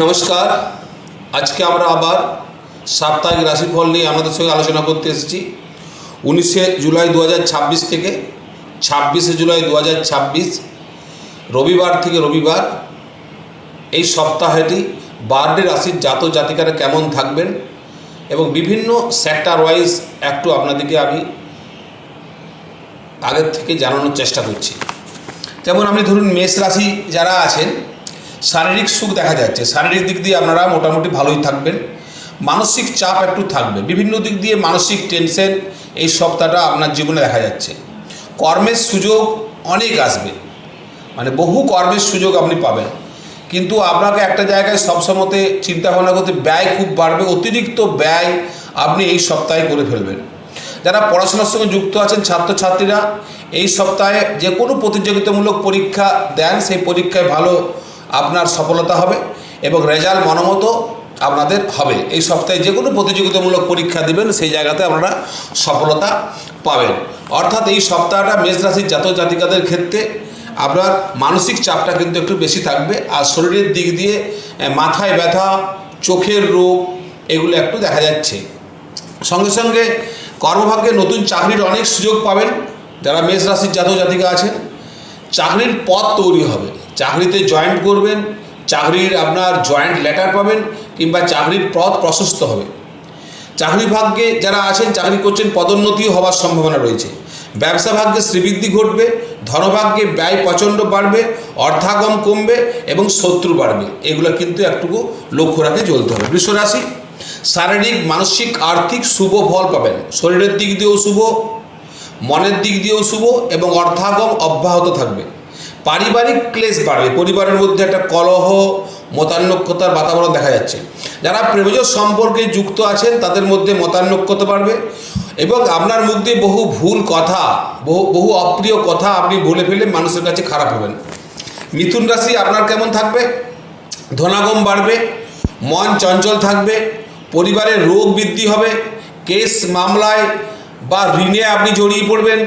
নমস্কার। আজকে আমরা আবার সাপ্তাহিক রাশিফল নিয়ে আমাদের সঙ্গে আলোচনা করতে এসেছি। 19শে জুলাই 2026 থেকে 26শে জুলাই 2026 রবিবার থেকে রবিবার এই সপ্তাহটি 12টি রাশির জাতক জাতিকারা কেমন থাকবেন এবং বিভিন্ন সেক্টর ওয়াইজ একটু আপনাদেরকে আমি আগের থেকে জানানোর চেষ্টা করছি। যেমন আপনি ধরুন মেষ রাশি যারা আছেন, শারীরিক সুখ দেখা যাচ্ছে, শারীরিক দিক দিয়ে আপনারা মোটামুটি ভালোই থাকবেন। মানসিক চাপ একটু থাকবে, বিভিন্ন দিক দিয়ে মানসিক টেনশন এই সপ্তাহটা আপনার জীবনে দেখা যাচ্ছে। কর্মের সুযোগ অনেক আসবে, মানে বহু কর্মের সুযোগ আপনি পাবেন, কিন্তু আপনাকে একটা জায়গায় সবসময়তে চিন্তা ভাবনা করতে ব্যয় খুব বাড়বে। অতিরিক্ত ব্যয় আপনি এই সপ্তাহে করে ফেলবেন। যারা পড়াশোনার সঙ্গে যুক্ত আছেন ছাত্রছাত্রীরা, এই সপ্তাহে যে কোনো প্রতিযোগিতামূলক পরীক্ষা দেন, সেই পরীক্ষায় ভালো আপনার সফলতা হবে এবং রেজাল্ট মনোমতো আপনাদের হবে। এই সপ্তাহে যে কোনো প্রতিযোগিতামূলক পরীক্ষা দেবেন, সেই জায়গাতে আপনারা সফলতা পাবেন। অর্থাৎ এই সপ্তাহটা মেষ রাশির জাতক জাতিকাদের ক্ষেত্রে আপনার মানসিক চাপটা কিন্তু একটু বেশি থাকবে। আর শরীরের দিক দিয়ে মাথায় ব্যথা, চোখের রোগ এগুলো একটু দেখা যাচ্ছে। সঙ্গে সঙ্গে কর্মভাগ্যে নতুন চাকরির অনেক সুযোগ পাবেন। যারা মেষ রাশির জাতক জাতিকা আছেন, চাকরির পদ তৈরি হবে, চাকরিতে জয়েন্ট করবেন, চাকরির আপনার জয়েন্ট লেটার পাবেন কিংবা চাকরির পদ প্রশস্ত হবে। চাকরি ভাগ্যে যারা আছেন, চাকরি করছেন, পদোন্নতিও হওয়ার সম্ভাবনা রয়েছে। ব্যবসা ভাগ্যে শ্রীবৃদ্ধি ঘটবে, ধনভাগ্যে ব্যয় প্রচণ্ড বাড়বে, অর্থাগম কমবে এবং শত্রু বাড়বে। এগুলো কিন্তু একটুকু লক্ষ্য রাখে চলতে হবে। বৃষ রাশি, শারীরিক মানসিক আর্থিক শুভ ফল পাবেন। শরীরের দিক দিয়েও শুভ, মনের দিক দিয়েও শুভ এবং অর্থাগম অব্যাহত থাকবে। পারিবারিক ক্লেশ বাড়বে, পরিবারের মধ্যে একটা কলহ, মতানৈক্যতার বাতাবরণ দেখা যাচ্ছে। যারা প্রেমজ সম্পর্কে যুক্ত আছেন, তাদের মধ্যে মতানৈক্যতা বাড়বে এবং আপনার মুখ দিয়ে বহু ভুল কথা, বহু অপ্রিয় কথা আপনি বলে ফেলে মানুষের কাছে খারাপ হবেন। মিথুন রাশি আপনার কেমন থাকবে? ধনাগম বাড়বে, মন চঞ্চল থাকবে, পরিবারের রোগ বৃদ্ধি হবে, কেস মামলায় বা ঋণে আপনি জড়িয়ে পড়বেন।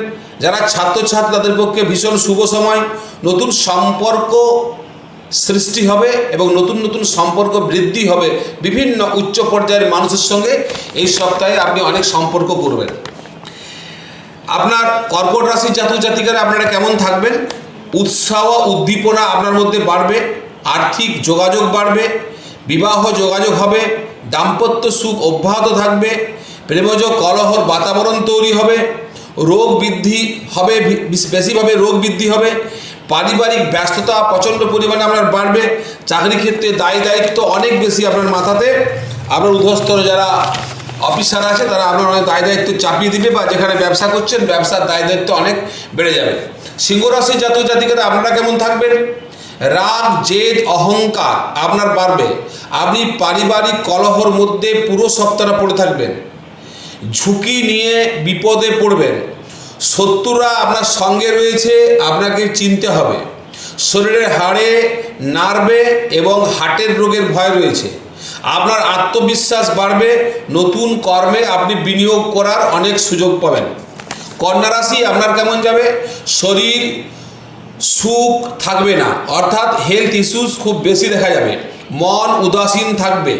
যারা ছাত্রছাত্রী তাদের পক্ষে ভীষণ শুভ সময়, নতুন সম্পর্ক সৃষ্টি হবে এবং নতুন নতুন সম্পর্ক বৃদ্ধি হবে। বিভিন্ন উচ্চ পর্যায়ের মানুষের সঙ্গে এই সপ্তাহে আপনি অনেক সম্পর্ক করবেন। আপনার কর্কট রাশির জাতক জাতিকারা আপনারা কেমন থাকবেন? উৎসাহ উদ্দীপনা আপনার মধ্যে বাড়বে, আর্থিক যোগাযোগ বাড়বে, বিবাহ যোগাযোগ হবে, দাম্পত্য সুখ অব্যাহত থাকবে, প্রেমজ কলহর বাতাবরণ তৈরি হবে, রোগ বৃদ্ধি হবে, বেশিভাবে রোগ বৃদ্ধি হবে, পারিবারিক ব্যস্ততা প্রচণ্ড পরিমাণে আপনার বাড়বে। চাকরি ক্ষেত্রে দায় দায়িত্ব অনেক বেশি আপনার মাথাতে। আপনার ঊর্ধ্বস্তর যারা অফিসার আছে, তারা আপনার অনেক দায় দায়িত্ব চাপিয়ে দিবে, বা যেখানে ব্যবসা করছেন ব্যবসার দায় দায়িত্ব অনেক বেড়ে যাবে। সিংহ রাশির জাতক জাতিকারা আপনারা কেমন থাকবেন? রাগ, জেদ, অহংকার আপনার বাড়বে। আপনি পারিবারিক কলহর মধ্যে পুরো সপ্তাহটা পড়ে থাকবেন, ঝুঁকি নিয়ে বিপদে পড়বেন। শত্রুরা আপনার সঙ্গে রয়েছে, আপনাকে চিনতে হবে। শরীরের হাড়ে, নার্ভে এবং হার্টের রোগের ভয় রয়েছে। আপনার আত্মবিশ্বাস বাড়বে, নতুন কর্মে আপনি বিনিয়োগ করার অনেক সুযোগ পাবেন। কন্যা রাশি আপনার কেমন যাবে? শরীর সুখ থাকবে না, অর্থাৎ হেলথ ইস্যুস খুব বেশি দেখা যাবে। মন উদাসীন থাকবে,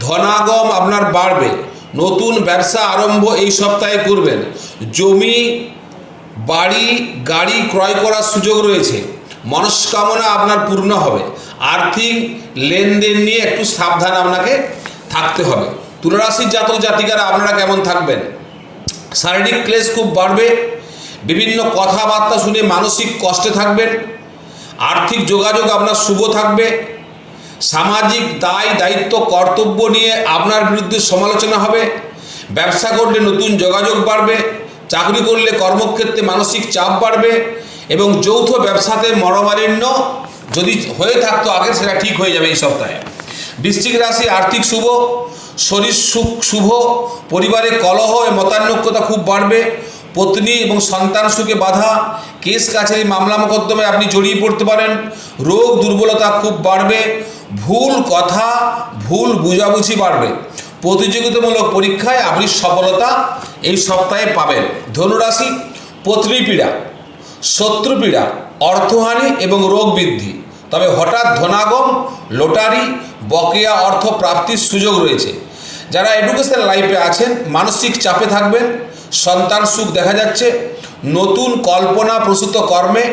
ধনাগম আপনার বাড়বে, নতুন ব্যবসা আরম্ভ এই সপ্তাহে করবেন। জমি, বাড়ি, গাড়ি ক্রয় করার সুযোগ রয়েছে। মনস্কামনা আপনার পূর্ণ হবে। আর্থিক লেনদেন নিয়ে একটু সাবধান আপনাকে থাকতে হবে। তুলা রাশির জাতক জাতিকারা আপনারা কেমন থাকবেন? শারীরিক ক্লেশ খুব বাড়বে, বিভিন্ন কথাবার্তা শুনে মানসিক কষ্টে থাকবেন। আর্থিক যোগাযোগ আপনার শুভ থাকবে। সামাজিক দায় দায়িত্ব কর্তব্য নিয়ে আপনার বিরুদ্ধে সমালোচনা হবে। ব্যবসা করলে নতুন যোগাযোগ বাড়বে, চাকরি করলে কর্মক্ষেত্রে মানসিক চাপ বাড়বে এবং যৌথ ব্যবসাতে মনোমালিন্য যদি হয়ে থাকতো আগে, সেটা ঠিক হয়ে যাবে এই সপ্তাহে। বৃশ্চিক রাশি আর্থিক শুভ, শরীর সুখ শুভ, পরিবারে কলহ ও মতানৈক্যতা খুব বাড়বে। পত্নী এবং সন্তান সুখে বাধা, কেস কাছারি মামলা মোকদ্দমায় আপনি জড়িয়ে পড়তে পারেন। রোগ দুর্বলতা খুব বাড়বে, ভুল কথা, ভুল বুঝাবুঝি বাড়বে। প্রতিযোগিতামূলক পরীক্ষায় আপনি সফলতা এই সপ্তাহে পাবেন। ধনুরাশি, পত্নী পীড়া, শত্রু পীড়া, অর্থহানি এবং রোগ বৃদ্ধি। তবে হঠাৎ ধনাগম, লটারি, বকেয়া অর্থ প্রাপ্তির সুযোগ রয়েছে। যারা এডুকেশন লাইফে আছেন মানসিক চাপে থাকবেন, সন্তান সুখ দেখা যাচ্ছে, নতুন কল্পনা প্রসূত কর্মে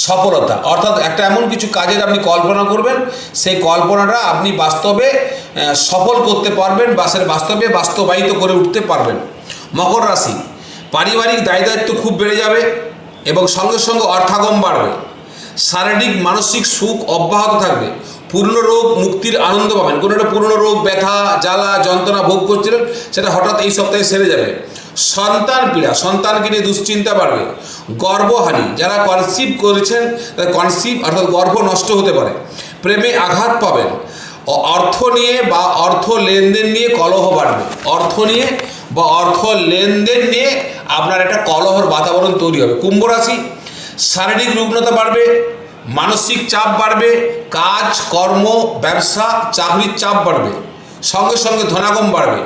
সফলতা, অর্থাৎ একটা এমন কিছু কাজের আপনি কল্পনা করবেন, সেই কল্পনাটা আপনি বাস্তবে সফল করতে পারবেন বা সে বাস্তবায়িত করে উঠতে পারবেন। মকর রাশি, পারিবারিক দায়িত্ব খুব বেড়ে যাবে এবং সঙ্গে সঙ্গে অর্থাগম বাড়বে। শারীরিক মানসিক সুখ অব্যাহত থাকবে। পুরনো রোগ মুক্তির আনন্দ পাবেন। কোনো একটা পুরনো রোগ, ব্যথা, জ্বালা, যন্ত্রণা ভোগ করছিলেন, সেটা হঠাৎ এই সপ্তাহে সেরে যাবে। সন্তান পীড়া, সন্তানকে নিয়ে দুশ্চিন্তা বাড়বে। গর্ভহানি, যারা কনসিভ করেছেন অর্থাৎ গর্ভ নষ্ট হতে পারে। প্রেমে আঘাত পাবেন। অর্থ নিয়ে বা অর্থ লেনদেন নিয়ে কলহ বাড়বে। অর্থ নিয়ে বা অর্থ লেনদেন নিয়ে আপনার একটা কলহর বাতাবরণ তৈরি হবে। কুম্ভ রাশি, শারীরিক রুগ্নতা বাড়বে, মানসিক চাপ বাড়বে, কাজ, কর্ম, ব্যবসা, চাকরির চাপ বাড়বে, সঙ্গে সঙ্গে ধনাগম বাড়বে।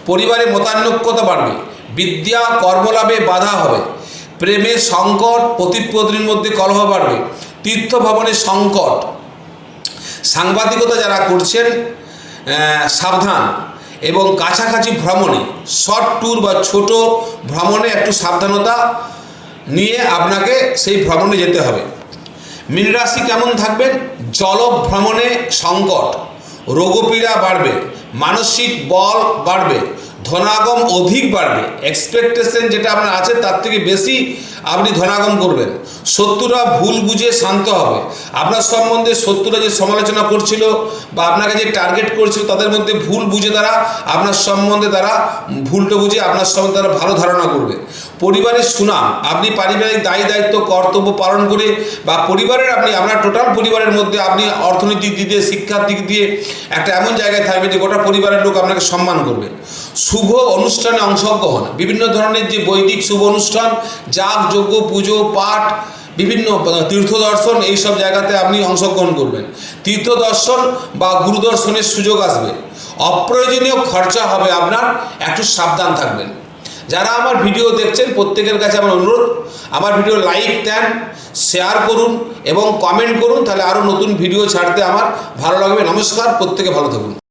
পরিবারে মতানৈক্যতা বাড়বে। বিদ্যা কর্মলাভে বাধা হবে। প্রেমে সংকট, পতি পত্নীর মধ্যে কলহ বাড়বে। তীর্থ ভ্রমণে সংকট। সাংবাদিকতা যারা করছেন সাবধান, এবং কাছাকাছি ভ্রমণে, শর্ট ট্যুর বা ছোট ভ্রমণে একটু সাবধানতা নিয়ে আপনাকে সেই ভ্রমণে যেতে হবে। মীন রাশি কেমন থাকবেন? জল ভ্রমণে সংকট, রোগপীড়া বাড়বে, মানসিক বল বাড়বে, ধনাগম অধিক বাড়বে। এক্সপেকটেশন যেটা আপনার আছে তার থেকে বেশি আপনি ধনাগম করবেন। শত্রুরা ভুল বুঝে শান্ত হবে। আপনার সম্বন্ধে শত্রুরা যে সমালোচনা করছিল বা আপনাকে যে টার্গেট করছিল, তাদের মধ্যে ভুল বুঝে তারা আপনার সম্বন্ধে ভুলটা বুঝে আপনার সম্বন্ধে তারা ভালো ধারণা করবে। পরিবারের সুনাম, আপনি পারিবারিক দায়িত্ব কর্তব্য পালন করে বা পরিবারের আপনার টোটাল পরিবারের মধ্যে আপনি অর্থনৈতিক দিক দিয়ে, শিক্ষার দিক দিয়ে একটা এমন জায়গায় থাকবে যে গোটা পরিবারের লোক আপনাকে সম্মান করবে। শুভ অনুষ্ঠানে অংশগ্রহণ, বিভিন্ন ধরনের যে বৈদিক শুভ অনুষ্ঠান, যাগ যজ্ঞ, পুজো পাঠ, বিভিন্ন তীর্থ দর্শন, এইসব জায়গাতে আপনি অংশগ্রহণ করবেন। তীর্থ দর্শন বা গুরু দর্শনের সুযোগ আসবে। অপ্রয়োজনীয় খরচা হবে আপনার, একটু সাবধান থাকবেন। যারা আমার ভিডিও দেখছেন প্রত্যেকের কাছে আমার অনুরোধ, আমার ভিডিও লাইক দেন, শেয়ার করুন এবং কমেন্ট করুন, তাহলে আরও নতুন ভিডিও ছাড়তে আমার ভালো লাগবে। নমস্কার, প্রত্যেকে ভালো থাকুন।